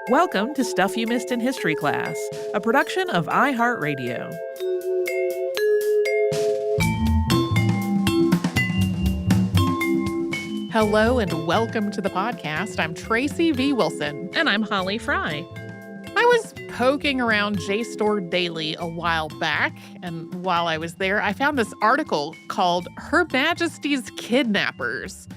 Welcome to Stuff You Missed in History Class, a production of iHeartRadio. Hello and welcome to the podcast. I'm Tracy V. Wilson. And I'm Holly Fry. I was poking around JSTOR Daily a while back, and while I was there, I found this article called Her Majesty's Kidnappers.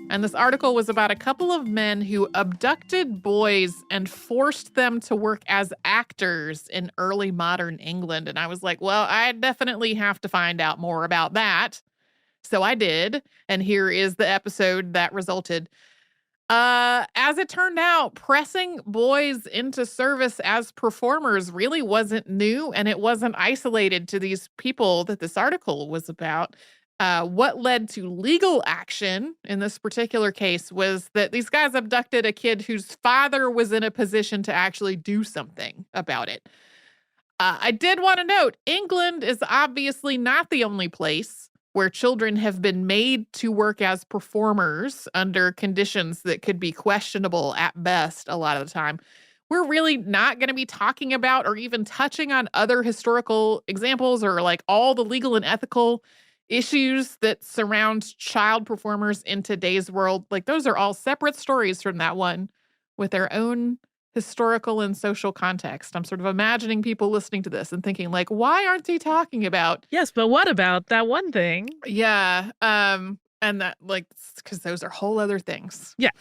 And this article was about a couple of men who abducted boys and forced them to work as actors in early modern England. And I was like, well, I definitely have to find out more about that. So I did, and here is the episode that resulted. As it turned out, pressing boys into service as performers really wasn't new, and it wasn't isolated to these people that this article was about. What led to legal action in this particular case was that these guys abducted a kid whose father was in a position to actually do something about it. I did want to note, England is obviously not the only place where children have been made to work as performers under conditions that could be questionable at best a lot of the time. We're really not going to be talking about or even touching on other historical examples or like all the legal and ethical issues that surround child performers in today's world. Like those are all separate stories from that one with their own historical and social context. I'm sort of imagining people listening to this and thinking like, why aren't they talking about? Yes, but what about that one thing? Yeah. And that like, because those are whole other things. Yeah.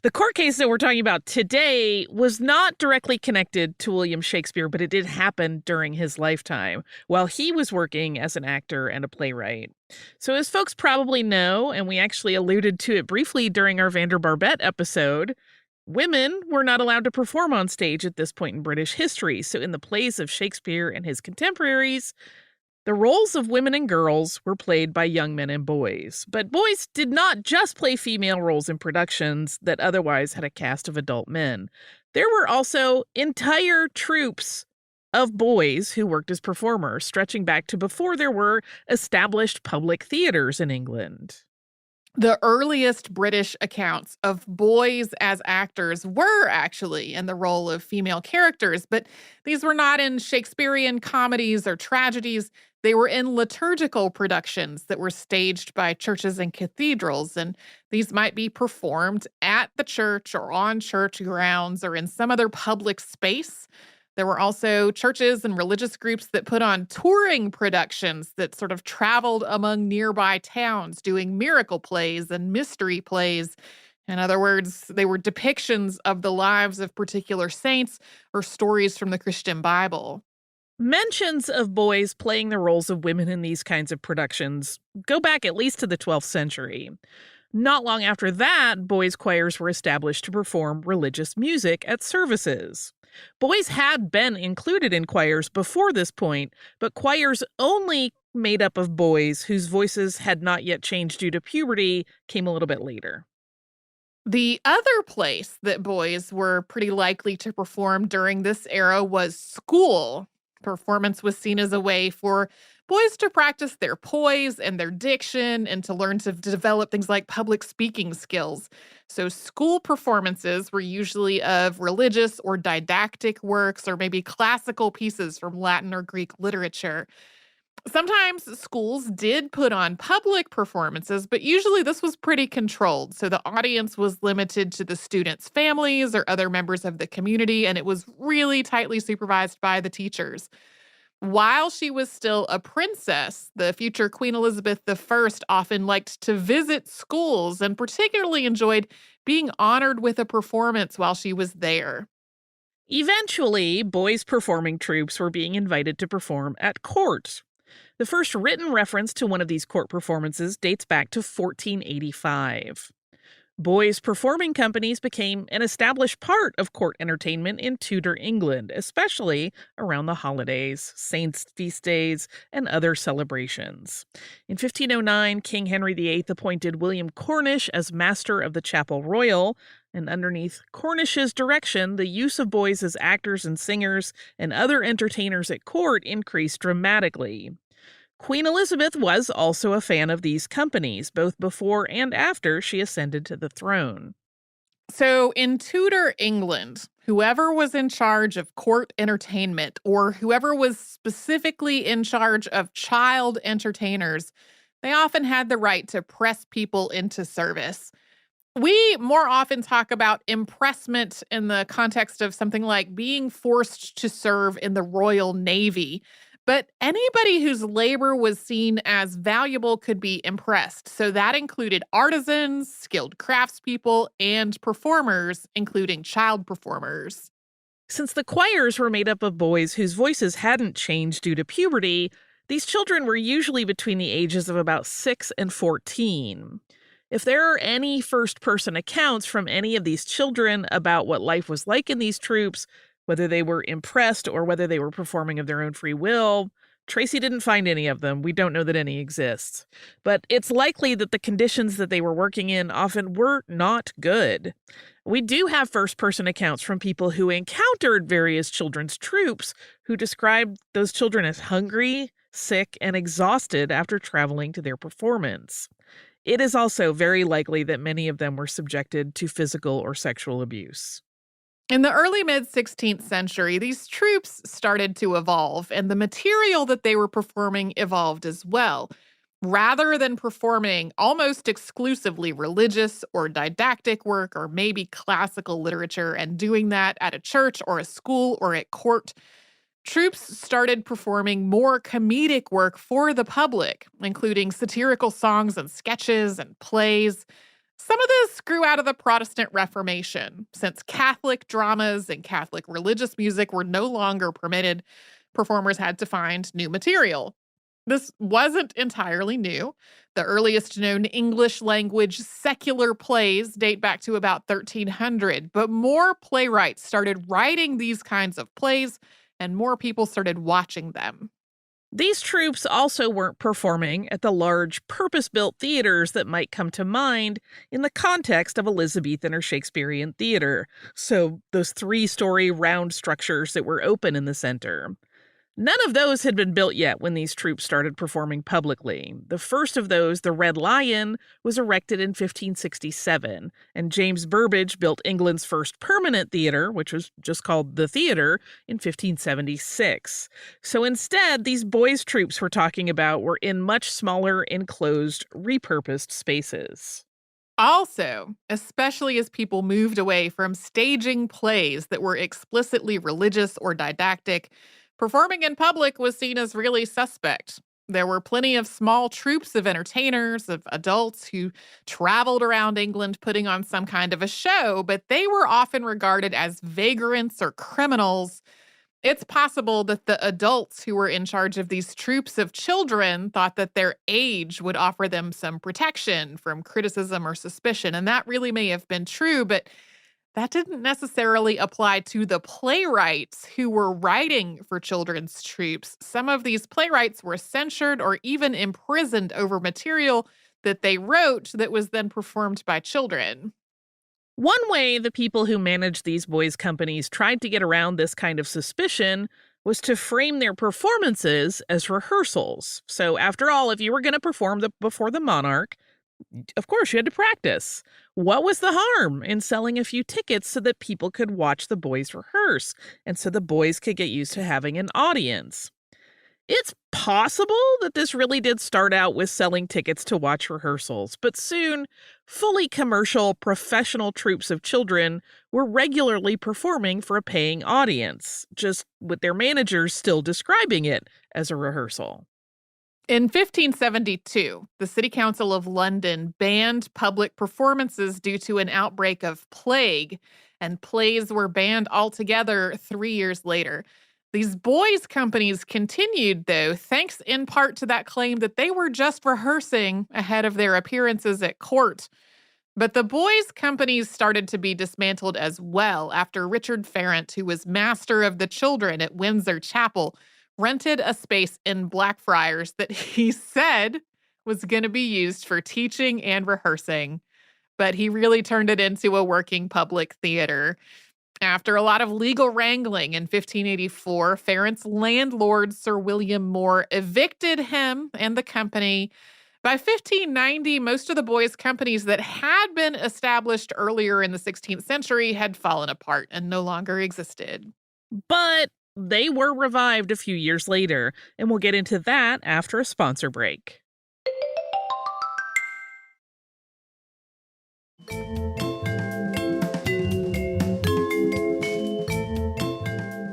The court case that we're talking about today was not directly connected to William Shakespeare, but it did happen during his lifetime while he was working as an actor and a playwright. So as folks probably know, and we actually alluded to it briefly during our Vander Barbet episode, women were not allowed to perform on stage at this point in British history. So in the plays of Shakespeare and his contemporaries, the roles of women and girls were played by young men and boys. But boys did not just play female roles in productions that otherwise had a cast of adult men. There were also entire troupes of boys who worked as performers, stretching back to before there were established public theaters in England. The earliest British accounts of boys as actors were actually in the role of female characters, but these were not in Shakespearean comedies or tragedies. They were in liturgical productions that were staged by churches and cathedrals, and these might be performed at the church or on church grounds or in some other public space. There were also churches and religious groups that put on touring productions that sort of traveled among nearby towns doing miracle plays and mystery plays. In other words, they were depictions of the lives of particular saints or stories from the Christian Bible. Mentions of boys playing the roles of women in these kinds of productions go back at least to the 12th century. Not long after that, boys' choirs were established to perform religious music at services. Boys had been included in choirs before this point, but choirs only made up of boys whose voices had not yet changed due to puberty came a little bit later. The other place that boys were pretty likely to perform during this era was school. Performance was seen as a way for boys to practice their poise and their diction and to learn to develop things like public speaking skills. So school performances were usually of religious or didactic works or maybe classical pieces from Latin or Greek literature. Sometimes schools did put on public performances, but usually this was pretty controlled. So the audience was limited to the students' families or other members of the community, and it was really tightly supervised by the teachers. While she was still a princess, the future Queen Elizabeth I often liked to visit schools and particularly enjoyed being honored with a performance while she was there. Eventually, boys' performing troupes were being invited to perform at court. The first written reference to one of these court performances dates back to 1485. Boys' performing companies became an established part of court entertainment in Tudor England, especially around the holidays, saints' feast days, and other celebrations. In 1509, King Henry VIII appointed William Cornish as Master of the Chapel Royal, and underneath Cornish's direction, the use of boys as actors and singers and other entertainers at court increased dramatically. Queen Elizabeth was also a fan of these companies, both before and after she ascended to the throne. So in Tudor England, whoever was in charge of court entertainment or whoever was specifically in charge of child entertainers, they often had the right to press people into service. We more often talk about impressment in the context of something like being forced to serve in the Royal Navy. But anybody whose labor was seen as valuable could be impressed. So that included artisans, skilled craftspeople, and performers, including child performers. Since the choirs were made up of boys whose voices hadn't changed due to puberty, these children were usually between the ages of about 6 and 14. If there are any first person accounts from any of these children about what life was like in these troops, whether they were impressed or whether they were performing of their own free will, Tracy didn't find any of them. We don't know that any exist. But it's likely that the conditions that they were working in often were not good. We do have first person accounts from people who encountered various children's troops who described those children as hungry, sick, and exhausted after traveling to their performance. It is also very likely that many of them were subjected to physical or sexual abuse. In the early mid 16th century, these troops started to evolve, and the material that they were performing evolved as well. Rather than performing almost exclusively religious or didactic work or maybe classical literature and doing that at a church or a school or at court, troops started performing more comedic work for the public, including satirical songs and sketches and plays. Some of this grew out of the Protestant Reformation. Since Catholic dramas and Catholic religious music were no longer permitted, performers had to find new material. This wasn't entirely new. The earliest known English language secular plays date back to about 1300, but more playwrights started writing these kinds of plays and more people started watching them. These troupes also weren't performing at the large, purpose built theaters that might come to mind in the context of Elizabethan or Shakespearean theater. So, those 3-story round structures that were open in the center. None of those had been built yet when these troupes started performing publicly. The first of those, the Red Lion, was erected in 1567, and James Burbage built England's first permanent theater, which was just called the Theater, in 1576. So instead, these boys' troupes we're talking about were in much smaller, enclosed, repurposed spaces. Also, especially as people moved away from staging plays that were explicitly religious or didactic, performing in public was seen as really suspect. There were plenty of small troops of entertainers, of adults who traveled around England putting on some kind of a show, but they were often regarded as vagrants or criminals. It's possible that the adults who were in charge of these troops of children thought that their age would offer them some protection from criticism or suspicion, and that really may have been true, but that didn't necessarily apply to the playwrights who were writing for children's troops. Some of these playwrights were censured or even imprisoned over material that they wrote that was then performed by children. One way the people who managed these boys' companies tried to get around this kind of suspicion was to frame their performances as rehearsals. So, after all, if you were going to perform before the monarch, of course you had to practice. What was the harm in selling a few tickets so that people could watch the boys rehearse and so the boys could get used to having an audience? It's possible that this really did start out with selling tickets to watch rehearsals, but soon, fully commercial, professional troupes of children were regularly performing for a paying audience, just with their managers still describing it as a rehearsal. In 1572, the City Council of London banned public performances due to an outbreak of plague, and plays were banned altogether 3 years later. These boys' companies continued, though, thanks in part to that claim that they were just rehearsing ahead of their appearances at court. But the boys' companies started to be dismantled as well after Richard Farrant, who was master of the children at Windsor Chapel, rented a space in Blackfriars that he said was going to be used for teaching and rehearsing. But he really turned it into a working public theater. After a lot of legal wrangling in 1584, Farrant's landlord, Sir William Moore, evicted him and the company. By 1590, most of the boys' companies that had been established earlier in the 16th century had fallen apart and no longer existed. But they were revived a few years later, and we'll get into that after a sponsor break.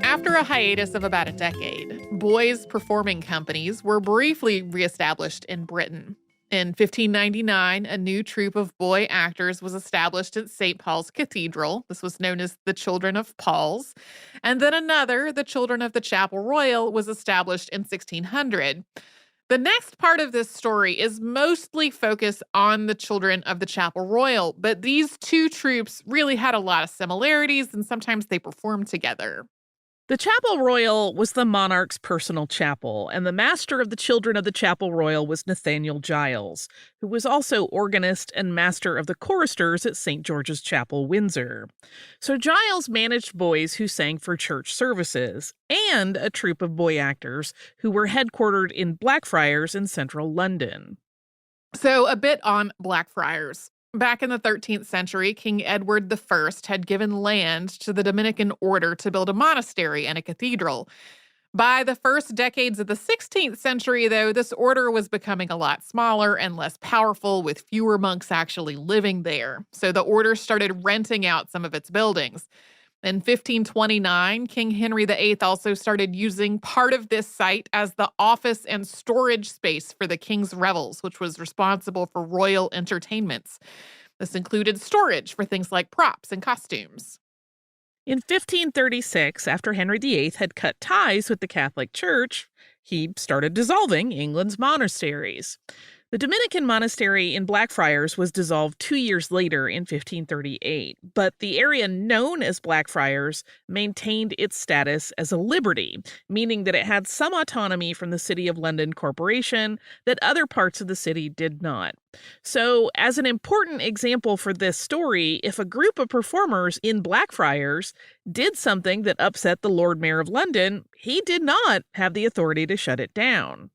After a hiatus of about a decade, boys' performing companies were briefly reestablished in Britain. In 1599, a new troupe of boy actors was established at St. Paul's Cathedral. This was known as the Children of Paul's. And then another, the Children of the Chapel Royal, was established in 1600. The next part of this story is mostly focused on the Children of the Chapel Royal, but these two troupes really had a lot of similarities and sometimes they performed together. The Chapel Royal was the monarch's personal chapel, and the master of the Children of the Chapel Royal was Nathaniel Giles, who was also organist and master of the choristers at St. George's Chapel, Windsor. So Giles managed boys who sang for church services, and a troupe of boy actors who were headquartered in Blackfriars in central London. So a bit on Blackfriars. Back in the 13th century, King Edward I had given land to the Dominican order to build a monastery and a cathedral. By the first decades of the 16th century, though, this order was becoming a lot smaller and less powerful, with fewer monks actually living there. So the order started renting out some of its buildings. In 1529, King Henry VIII also started using part of this site as the office and storage space for the king's revels, which was responsible for royal entertainments. This included storage for things like props and costumes. In 1536, after Henry VIII had cut ties with the Catholic Church, he started dissolving England's monasteries. The Dominican monastery in Blackfriars was dissolved 2 years later in 1538, but the area known as Blackfriars maintained its status as a liberty, meaning that it had some autonomy from the City of London Corporation that other parts of the city did not. So, as an important example for this story, if a group of performers in Blackfriars did something that upset the Lord Mayor of London, he did not have the authority to shut it down.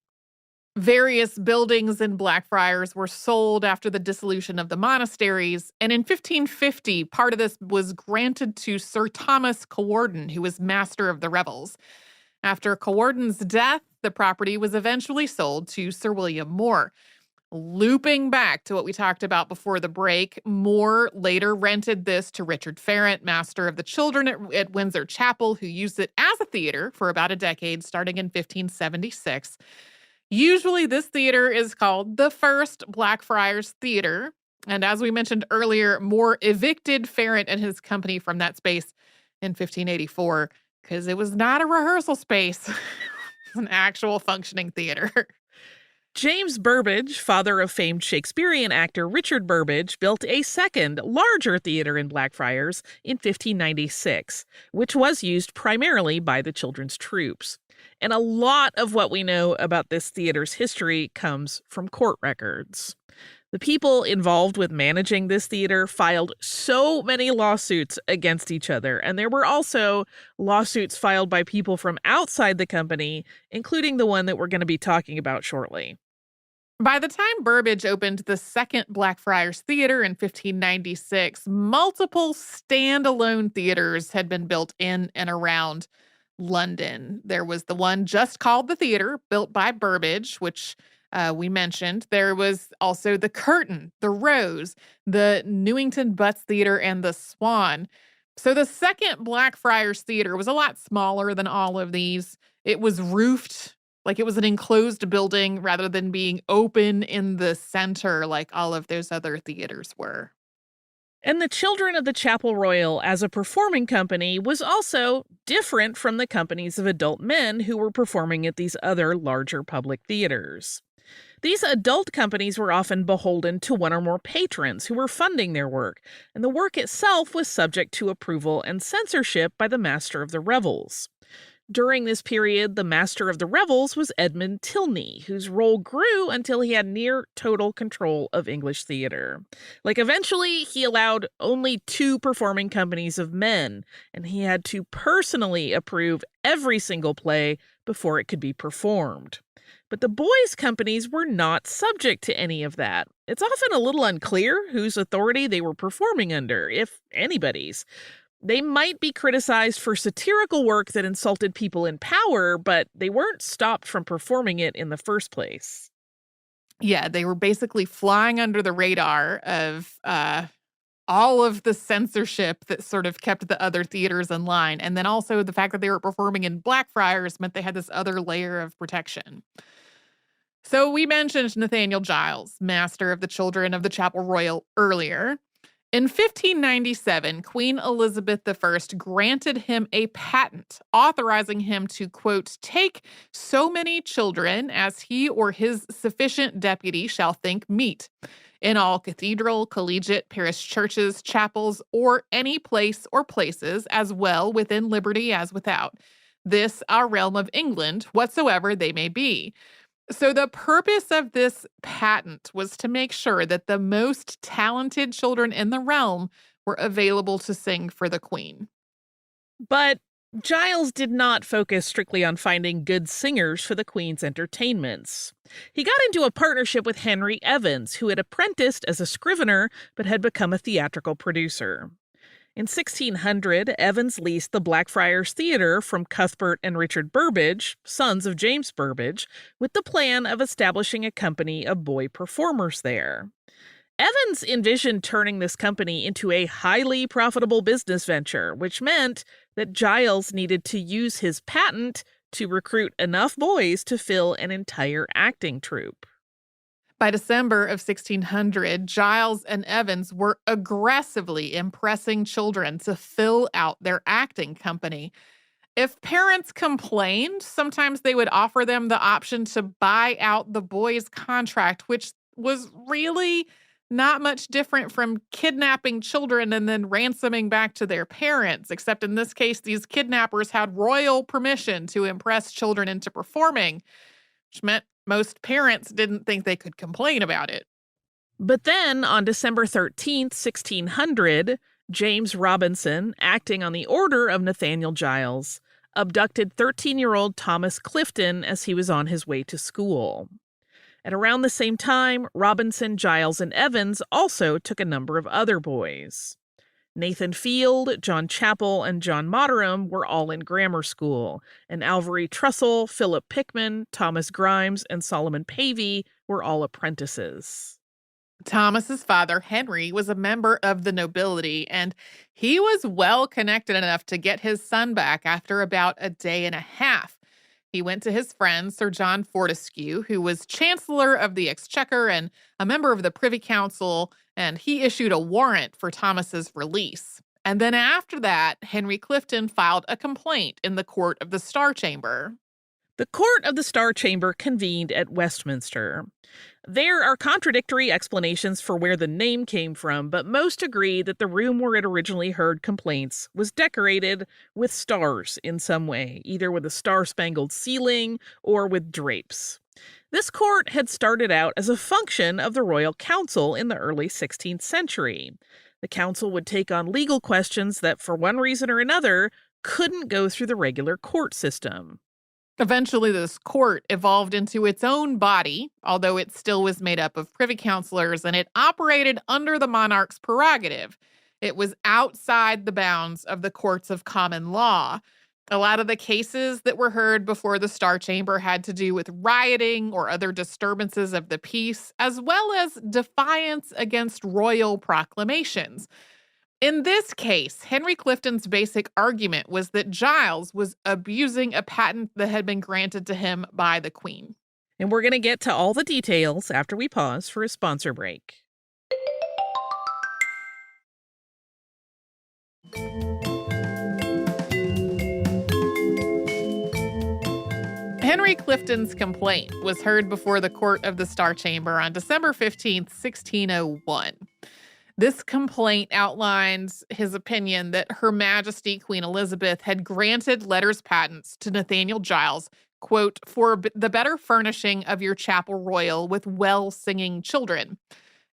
Various buildings in Blackfriars were sold after the dissolution of the monasteries, and in 1550, part of this was granted to Sir Thomas Cawarden, who was master of the revels. After Cawarden's death, the property was eventually sold to Sir William Moore. Looping back to what we talked about before the break, Moore later rented this to Richard Farrant, master of the children at Windsor Chapel, who used it as a theater for about a decade, starting in 1576. Usually, this theater is called the First Blackfriars Theater. And as we mentioned earlier, Moore evicted Farrant and his company from that space in 1584 because it was not a rehearsal space. It's an actual functioning theater. James Burbage, father of famed Shakespearean actor Richard Burbage, built a second, larger theater in Blackfriars in 1596, which was used primarily by the children's troops. And a lot of what we know about this theater's history comes from court records. The people involved with managing this theater filed so many lawsuits against each other, and there were also lawsuits filed by people from outside the company, including the one that we're going to be talking about shortly. By the time Burbage opened the second Blackfriars Theater in 1596, multiple standalone theaters had been built in and around London. There was the one just called the Theater, built by Burbage, which we mentioned. There was also the Curtain, the Rose, the Newington Butts Theater, and the Swan. So the second Blackfriars Theater was a lot smaller than all of these. It was roofed, like it was an enclosed building rather than being open in the center like all of those other theaters were. And the Children of the Chapel Royal as a performing company was also different from the companies of adult men who were performing at these other larger public theaters. These adult companies were often beholden to one or more patrons who were funding their work, and the work itself was subject to approval and censorship by the master of the revels. During this period, the master of the revels was Edmund Tilney, whose role grew until he had near total control of English theater. Eventually, he allowed only 2 performing companies of men, and he had to personally approve every single play before it could be performed. But the boys' companies were not subject to any of that. It's often a little unclear whose authority they were performing under, if anybody's. They might be criticized for satirical work that insulted people in power, but they weren't stopped from performing it in the first place. Yeah, they were basically flying under the radar of all of the censorship that sort of kept the other theaters in line. And then also the fact that they were performing in Blackfriars meant they had this other layer of protection. So we mentioned Nathaniel Giles, master of the children of the Chapel Royal, earlier. In 1597, Queen Elizabeth I granted him a patent authorizing him to, quote, take so many children as he or his sufficient deputy shall think meet, in all cathedral, collegiate, parish churches, chapels, or any place or places, as well within liberty as without. This our realm of England, whatsoever they may be. So the purpose of this patent was to make sure that the most talented children in the realm were available to sing for the queen. But Giles did not focus strictly on finding good singers for the Queen's entertainments. He got into a partnership with Henry Evans, who had apprenticed as a scrivener but had become a theatrical producer. In 1600, Evans leased the Blackfriars Theater from Cuthbert and Richard Burbage, sons of James Burbage, with the plan of establishing a company of boy performers there. Evans envisioned turning this company into a highly profitable business venture, which meant that Giles needed to use his patent to recruit enough boys to fill an entire acting troupe. By December of 1600, Giles and Evans were aggressively impressing children to fill out their acting company. If parents complained, sometimes they would offer them the option to buy out the boys' contract, which was really not much different from kidnapping children and then ransoming back to their parents, except in this case, these kidnappers had royal permission to impress children into performing, which meant most parents didn't think they could complain about it. But then, on December 13th, 1600, James Robinson, acting on the order of Nathaniel Giles, abducted 13-year-old Thomas Clifton as he was on his way to school. At around the same time, Robinson, Giles, and Evans also took a number of other boys. Nathan Field, John Chappell, and John Motteram were all in grammar school, and Alvery Trussell, Philip Pickman, Thomas Grimes, and Solomon Pavey were all apprentices. Thomas's father, Henry, was a member of the nobility, and he was well connected enough to get his son back after about a day and a half. He went to his friend, Sir John Fortescue, who was Chancellor of the Exchequer and a member of the Privy Council, and he issued a warrant for Thomas's release. And then after that, Henry Clifton filed a complaint in the Court of the Star Chamber. The Court of the Star Chamber convened at Westminster. There are contradictory explanations for where the name came from, but most agree that the room where it originally heard complaints was decorated with stars in some way, either with a star-spangled ceiling or with drapes. This court had started out as a function of the Royal Council in the early 16th century. The council would take on legal questions that, for one reason or another, couldn't go through the regular court system. Eventually, this court evolved into its own body, although it still was made up of privy councilors, and it operated under the monarch's prerogative. It was outside the bounds of the courts of common law. A lot of the cases that were heard before the Star Chamber had to do with rioting or other disturbances of the peace, as well as defiance against royal proclamations. In this case, Henry Clifton's basic argument was that Giles was abusing a patent that had been granted to him by the Queen. And we're going to get to all the details after we pause for a sponsor break. Henry Clifton's complaint was heard before the Court of the Star Chamber on December 15th, 1601. This complaint outlines his opinion that Her Majesty Queen Elizabeth had granted letters patents to Nathaniel Giles, quote, for the better furnishing of your chapel royal with well-singing children.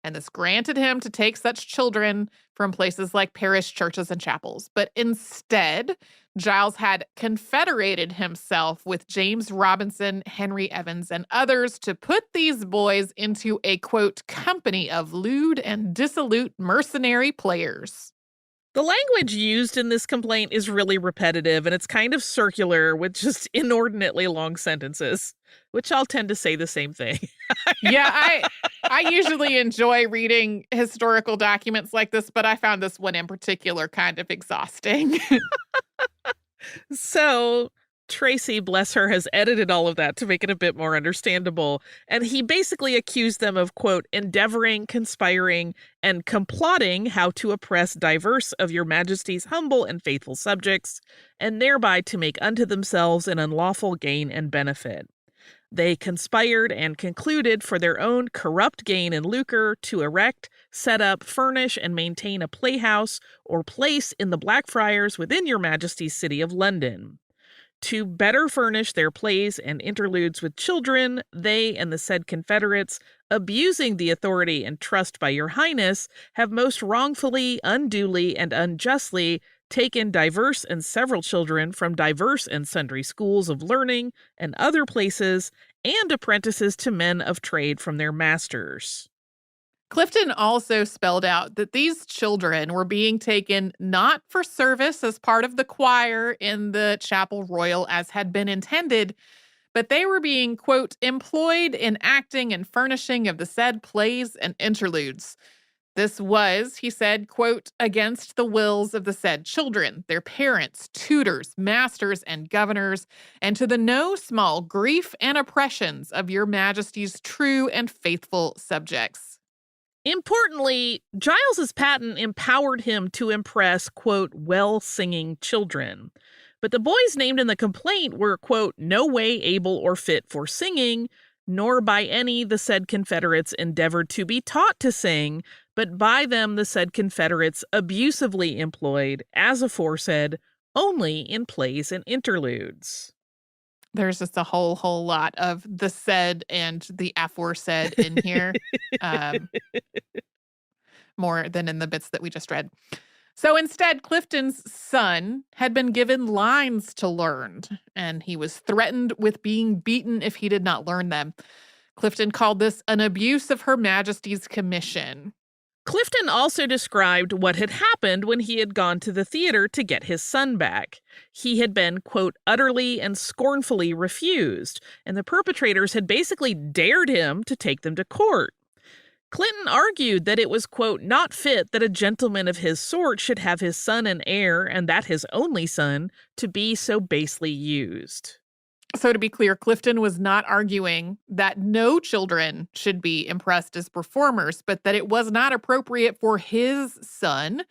and this granted him to take such children from places like parish churches and chapels. But instead, Giles had confederated himself with James Robinson, Henry Evans, and others to put these boys into a, quote, company of lewd and dissolute mercenary players. The language used in this complaint is really repetitive, and it's kind of circular with just inordinately long sentences, which I'll tend to say the same thing. Yeah, I usually enjoy reading historical documents like this, but I found this one in particular kind of exhausting. So Tracy, bless her, has edited all of that to make it a bit more understandable. And he basically accused them of, quote, endeavoring, conspiring, and complotting how to oppress diverse of your majesty's humble and faithful subjects, and thereby to make unto themselves an unlawful gain and benefit. They conspired and concluded for their own corrupt gain and lucre to erect, set up, furnish, and maintain a playhouse or place in the Blackfriars within your majesty's city of London. To better furnish their plays and interludes with children, they and the said confederates, abusing the authority and trust by your highness, have most wrongfully, unduly, and unjustly taken diverse and several children from diverse and sundry schools of learning and other places, and apprentices to men of trade from their masters. Clifton also spelled out that these children were being taken not for service as part of the choir in the Chapel Royal as had been intended, but they were being, quote, employed in acting and furnishing of the said plays and interludes. This was, he said, quote, against the wills of the said children, their parents, tutors, masters, and governors, and to the no small grief and oppressions of your majesty's true and faithful subjects. Importantly, Giles's patent empowered him to impress, quote, well-singing children. But the boys named in the complaint were, quote, no way able or fit for singing, nor by any the said confederates endeavored to be taught to sing, but by them the said confederates abusively employed, as aforesaid, only in plays and interludes. There's just a whole lot of the said and the aforesaid in here, more than in the bits that we just read. So instead, Clifton's son had been given lines to learn, and he was threatened with being beaten if he did not learn them. Clifton called this an abuse of Her Majesty's commission. Clifton also described what had happened when he had gone to the theater to get his son back. He had been, quote, utterly and scornfully refused, and the perpetrators had basically dared him to take them to court. Clinton argued that it was, quote, not fit that a gentleman of his sort should have his son and heir, and that his only son, to be so basely used. So to be clear, Clifton was not arguing that no children should be impressed as performers, but that it was not appropriate for his son,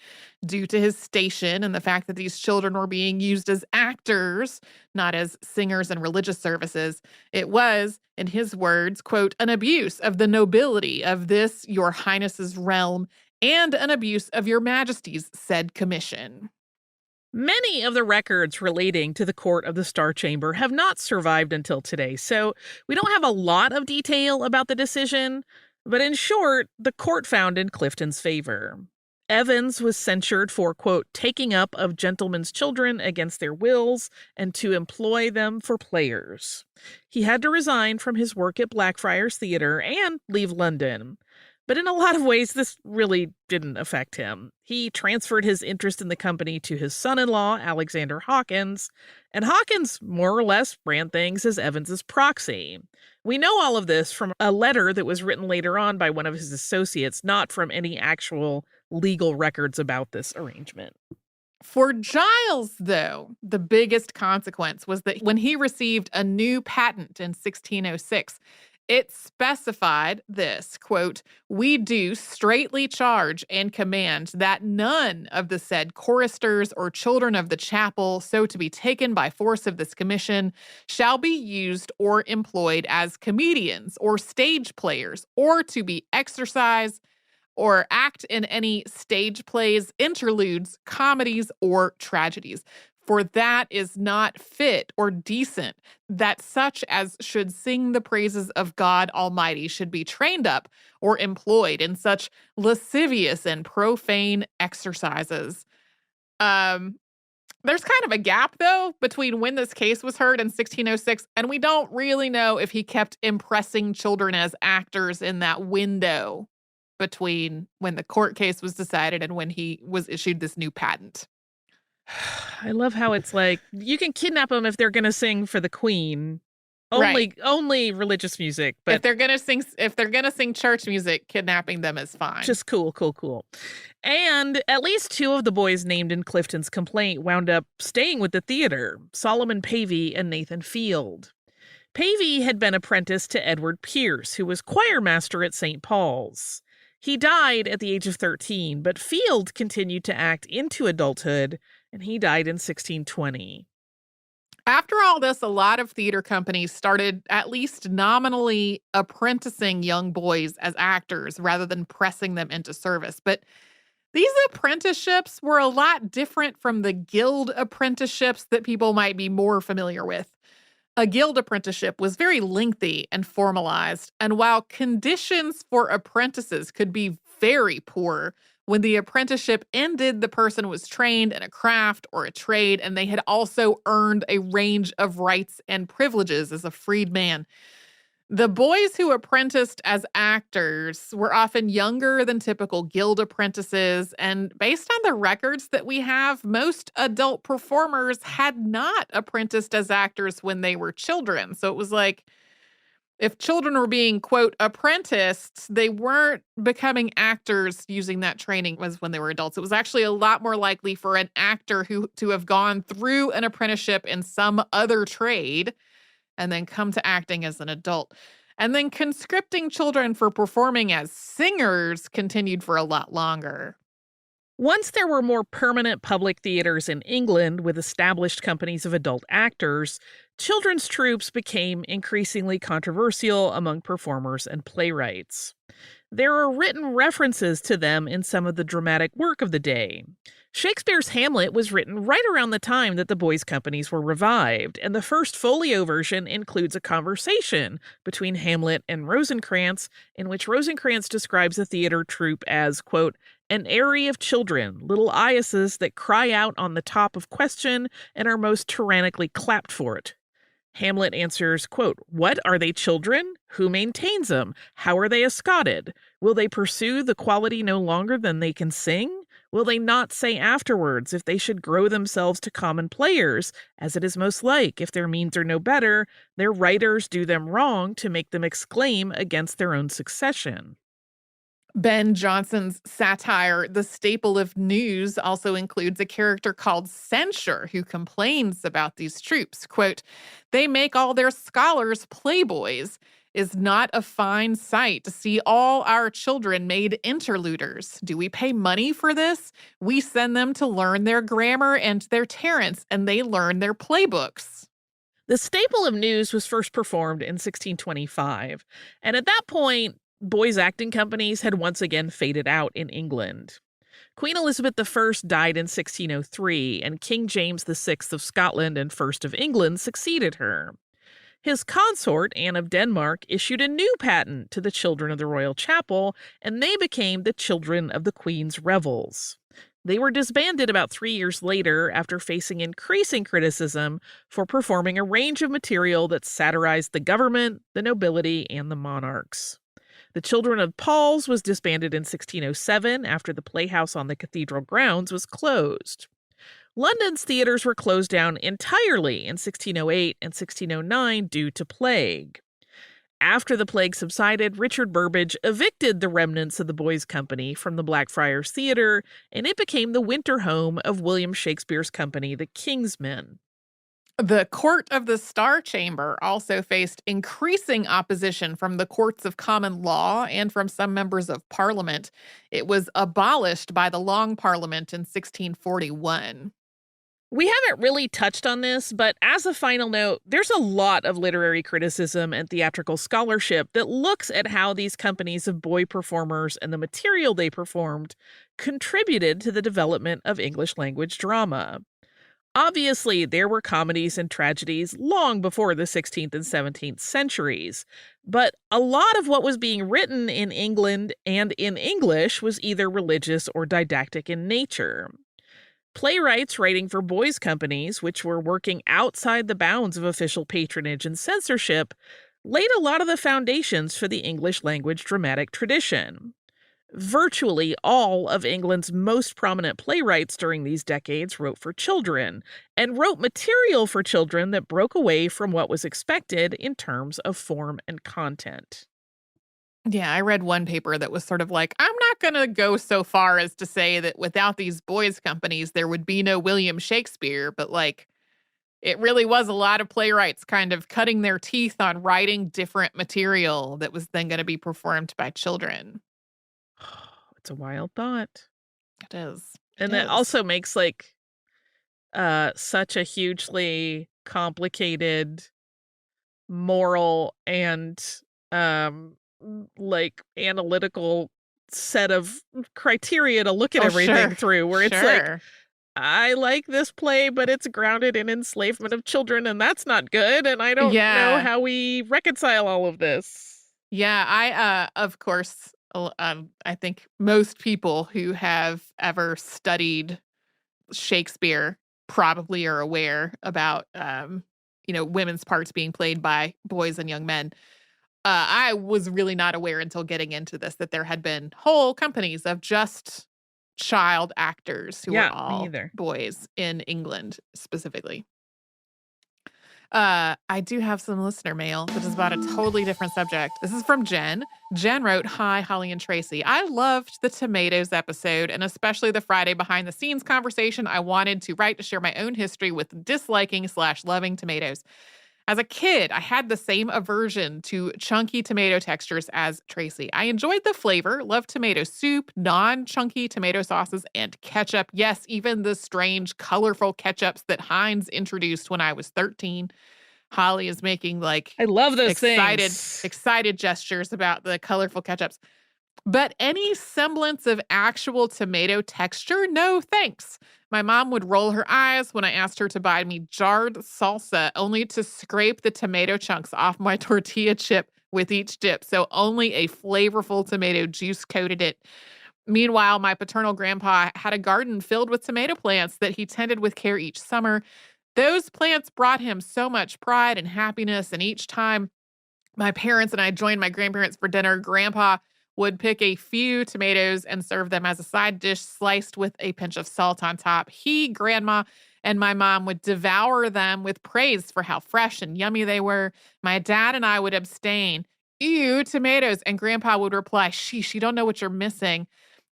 due to his station and the fact that these children were being used as actors, not as singers in religious services. It was, in his words, quote, an abuse of the nobility of this your highness's realm and an abuse of your majesty's said commission. Many of the records relating to the court of the Star Chamber have not survived until today, so we don't have a lot of detail about the decision, but in short, the court found in Clifton's favor. Evans was censured for, quote, taking up of gentlemen's children against their wills and to employ them for players. He had to resign from his work at Blackfriars Theatre and leave London. But in a lot of ways, this really didn't affect him. He transferred his interest in the company to his son-in-law, Alexander Hawkins, and Hawkins more or less ran things as Evans's proxy. We know all of this from a letter that was written later on by one of his associates, not from any actual legal records about this arrangement. For Giles, though, the biggest consequence was that when he received a new patent in 1606, it specified this, quote, we do straitly charge and command that none of the said choristers or children of the chapel so to be taken by force of this commission shall be used or employed as comedians or stage players or to be exercised or act in any stage plays, interludes, comedies, or tragedies. For that is not fit or decent, that such as should sing the praises of God Almighty should be trained up or employed in such lascivious and profane exercises. Um, there's kind of a gap, though, between when this case was heard in 1606, and we don't really know if he kept impressing children as actors in that window between when the court case was decided and when he was issued this new patent. I love how it's like, you can kidnap them if they're going to sing for the queen. Right. Only religious music, but If they're gonna sing church music, kidnapping them is fine. just cool. And at least two of the boys named in Clifton's complaint wound up staying with the theater, Solomon Pavey and Nathan Field. Pavey had been apprenticed to Edward Pierce, who was choir master at St. Paul's. He died at the age of 13, but Field continued to act into adulthood, and he died in 1620. After all this, a lot of theater companies started at least nominally apprenticing young boys as actors rather than pressing them into service. But these apprenticeships were a lot different from the guild apprenticeships that people might be more familiar with. A guild apprenticeship was very lengthy and formalized, and while conditions for apprentices could be very poor, when the apprenticeship ended, the person was trained in a craft or a trade, and they had also earned a range of rights and privileges as a freedman. The boys who apprenticed as actors were often younger than typical guild apprentices, and based on the records that we have, most adult performers had not apprenticed as actors when they were children. So it was like, if children were being, quote, apprenticed, they weren't becoming actors using that training as when they were adults. It was actually a lot more likely for an actor to have gone through an apprenticeship in some other trade and then come to acting as an adult. And then conscripting children for performing as singers continued for a lot longer. Once there were more permanent public theaters in England with established companies of adult actors, children's troupes became increasingly controversial among performers and playwrights. There are written references to them in some of the dramatic work of the day. Shakespeare's Hamlet was written right around the time that the boys' companies were revived, and the first folio version includes a conversation between Hamlet and Rosencrantz, in which Rosencrantz describes a theater troupe as, quote, an array of children, little eyases that cry out on the top of question and are most tyrannically clapped for it. Hamlet answers, quote, what, are they children? Who maintains them? How are they escotted? Will they pursue the quality no longer than they can sing? Will they not say afterwards, if they should grow themselves to common players, as it is most like, if their means are no better, their writers do them wrong to make them exclaim against their own succession? Ben Jonson's satire, The Staple of News, also includes a character called Censure who complains about these troops. Quote, they make all their scholars playboys. Is not a fine sight to see all our children made interluders. Do we pay money for this? We send them to learn their grammar and their Terence, and they learn their playbooks. The Staple of News was first performed in 1625, and at that point, boys' acting companies had once again faded out in England. Queen Elizabeth I died in 1603, and King James VI of Scotland and First of England succeeded her. His consort, Anne of Denmark, issued a new patent to the children of the royal chapel, and they became the Children of the Queen's Revels. They were disbanded about 3 years later after facing increasing criticism for performing a range of material that satirized the government, the nobility, and the monarchs. The Children of Paul's was disbanded in 1607 after the playhouse on the cathedral grounds was closed. London's theaters were closed down entirely in 1608 and 1609 due to plague. After the plague subsided, Richard Burbage evicted the remnants of the Boys' Company from the Blackfriars Theater, and it became the winter home of William Shakespeare's company, the King's Men. The Court of the Star Chamber also faced increasing opposition from the courts of common law and from some members of Parliament. It was abolished by the Long Parliament in 1641. We haven't really touched on this, but as a final note, there's a lot of literary criticism and theatrical scholarship that looks at how these companies of boy performers and the material they performed contributed to the development of English language drama. Obviously, there were comedies and tragedies long before the 16th and 17th centuries, but a lot of what was being written in England and in English was either religious or didactic in nature. Playwrights writing for boys' companies, which were working outside the bounds of official patronage and censorship, laid a lot of the foundations for the English language dramatic tradition. Virtually all of England's most prominent playwrights during these decades wrote for children, and wrote material for children that broke away from what was expected in terms of form and content. Yeah, I read one paper that was sort of like, I'm not going to go so far as to say that without these boys' companies, there would be no William Shakespeare, but like, it really was a lot of playwrights kind of cutting their teeth on writing different material that was then going to be performed by children. It's a wild thought. It is. And It that is. also makes like such a hugely complicated moral and um like analytical set of criteria to look at Oh, everything sure. through, where it's like, Sure. I like this play, but it's grounded in enslavement of children, and that's not good, and I don't know Yeah. how we reconcile all of this. Yeah, of course, I think most people who have ever studied Shakespeare probably are aware about, women's parts being played by boys and young men. I was really not aware until getting into this that there had been whole companies of just child actors who were Yeah, me all either. boys in England specifically. I do have some listener mail that is about a totally different subject. This is from Jen. Jen wrote, "Hi, Holly and Tracy. I loved the tomatoes episode and especially the Friday behind the scenes conversation. I wanted to write to share my own history with disliking/loving tomatoes. As a kid, I had the same aversion to chunky tomato textures as Tracy. I enjoyed the flavor, loved tomato soup, non-chunky tomato sauces, and ketchup. Yes, even the strange, colorful ketchups that Heinz introduced when I was 13. Holly is making like I love those excited, things. excited gestures about the colorful ketchups. But any semblance of actual tomato texture? No, thanks. My mom would roll her eyes when I asked her to buy me jarred salsa, only to scrape the tomato chunks off my tortilla chip with each dip. So only a flavorful tomato juice coated it. Meanwhile, my paternal grandpa had a garden filled with tomato plants that he tended with care each summer. Those plants brought him so much pride and happiness, and each time my parents and I joined my grandparents for dinner, Grandpa would pick a few tomatoes and serve them as a side dish, sliced with a pinch of salt on top. He, Grandma, and my mom would devour them with praise for how fresh and yummy they were. My dad and I would abstain. Ew, tomatoes. And Grandpa would reply, sheesh, you don't know what you're missing.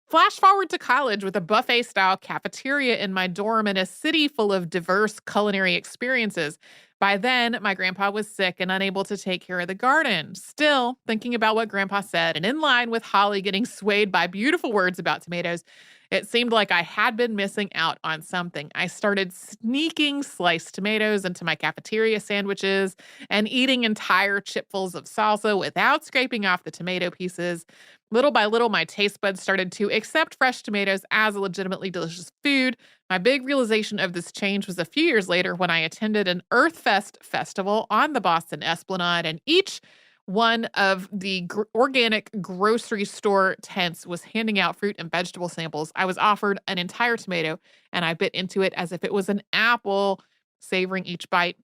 Flash forward to college with a buffet style cafeteria in my dorm and a city full of diverse culinary experiences. By then, my grandpa was sick and unable to take care of the garden. Still, thinking about what grandpa said and in line with Holly getting swayed by beautiful words about tomatoes, it seemed like I had been missing out on something. I started sneaking sliced tomatoes into my cafeteria sandwiches and eating entire chipfuls of salsa without scraping off the tomato pieces. Little by little, my taste buds started to accept fresh tomatoes as a legitimately delicious food. My big realization of this change was a few years later when I attended an Earthfest festival on the Boston Esplanade, and each one of the organic grocery store tents was handing out fruit and vegetable samples. I was offered an entire tomato, and I bit into it as if it was an apple, savoring each bite.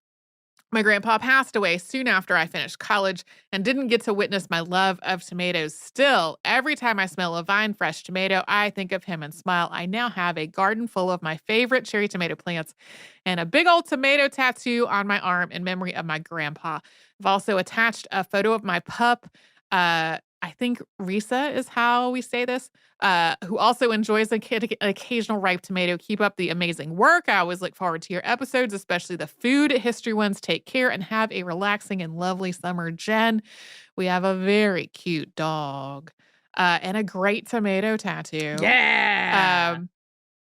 My grandpa passed away soon after I finished college and didn't get to witness my love of tomatoes. Still, every time I smell a vine fresh tomato, I think of him and smile. I now have a garden full of my favorite cherry tomato plants and a big old tomato tattoo on my arm in memory of my grandpa. I've also attached a photo of my pup. I think Risa is how we say this, who also enjoys an occasional ripe tomato. Keep up the amazing work. I always look forward to your episodes, especially the food history ones. Take care and have a relaxing and lovely summer, Jen. We have a very cute dog and a great tomato tattoo. Yeah. Um,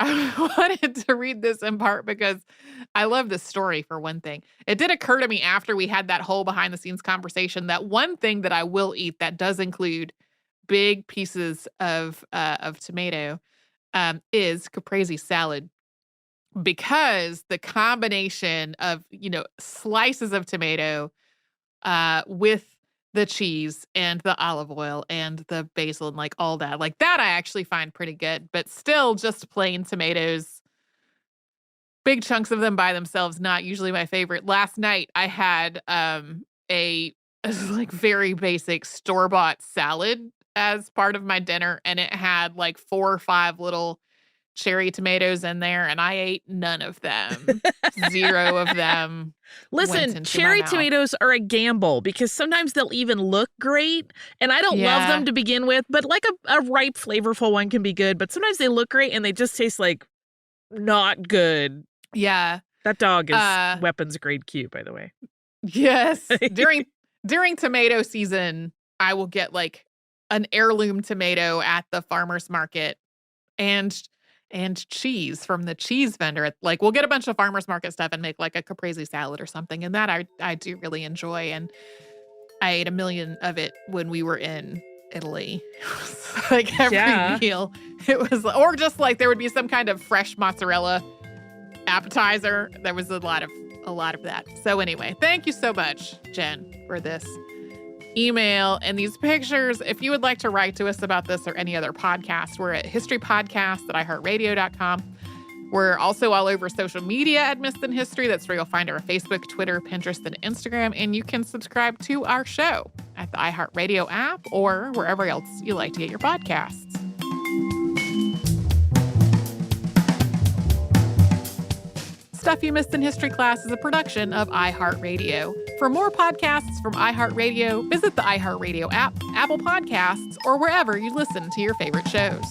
I wanted to read this in part because I love this story for one thing. It did occur to me after we had that whole behind the scenes conversation that one thing that I will eat that does include big pieces of tomato is caprese salad. because the combination of, slices of tomato with the cheese and the olive oil and the basil and like all that. Like that I actually find pretty good, but still just plain tomatoes, big chunks of them by themselves, not usually my favorite. Last night I had a like very basic store-bought salad as part of my dinner, and it had like 4 or 5 little cherry tomatoes in there, and I ate none of them. 0 of them went Listen, into my cherry mouth. tomatoes are a gamble because sometimes they'll even look great, and I don't love Yeah. them to begin with, but like a ripe, flavorful one can be good, but sometimes they look great and they just taste like not good. Yeah. That dog is weapons grade cute, by the way. Yes. During tomato season, I will get like an heirloom tomato at the farmer's market and cheese from the cheese vendor. Like we'll get a bunch of farmer's market stuff and make like a caprese salad or something. And that I do really enjoy. And I ate 1 million of it when we were in Italy. Like every meal. It was, or just like there would be some kind of fresh mozzarella appetizer. There was a lot of that. So anyway, thank you so much, Jen, for this email and these pictures. If you would like to write to us about this or any other podcast, we're at historypodcast@iheartradio.com. We're also all over social media at Missed in History. That's where you'll find our Facebook, Twitter, Pinterest, and Instagram. And you can subscribe to our show at the iHeartRadio app or wherever else you like to get your podcasts. Stuff You Missed in History Class is a production of iHeartRadio. For more podcasts from iHeartRadio, visit the iHeartRadio app, Apple Podcasts, or wherever you listen to your favorite shows.